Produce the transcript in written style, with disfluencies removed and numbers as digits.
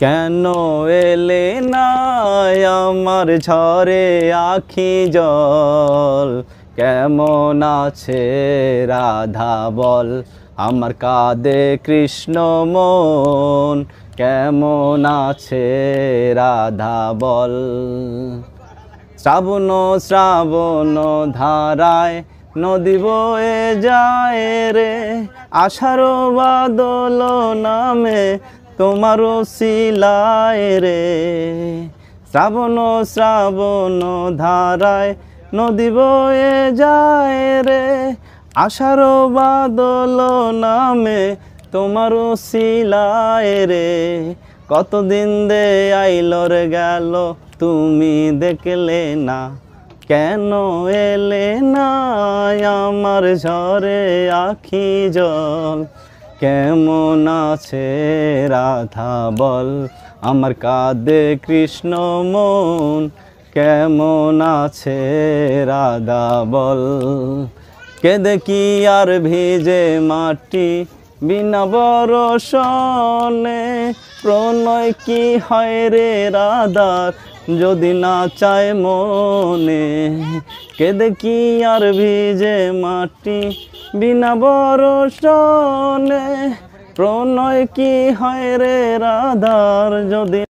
কেন এলে না আমার ঝরে আখি জল? কেমন আছে রাধা বল, আমার কাঁদে কৃষ্ণ মন। কেমন আছে রাধা বল? শ্রাবণ শ্রাবণ ধারায় নদী বয়ে যায় রে, আষাঢ় বাদল নামে তোমারও শিলায় রে। শ্রাবণ শ্রাবণ ধারায় নদী বয়ে যায় রে, আষাঢ় বাদল নামে তোমারও শিলায় রে। কতদিন দে আইলর গেল তুমি দেখলে না, কেন এলে না আমার ঝরে আখি জল? কেমন আছে রাধা বল, আমার কাঁদে কৃষ্ণ মন। কেমন আছে রাধা বল? কেঁদে কি আর ভিজে মাটি বিনা বরষণে? প্রণয় কি হয় রে রাধার যদি না চায় মনে? কেঁদে কি আর ভিজে মাটি বিনা বরষণে? প্রণয় কি হয় রে রাধার যদি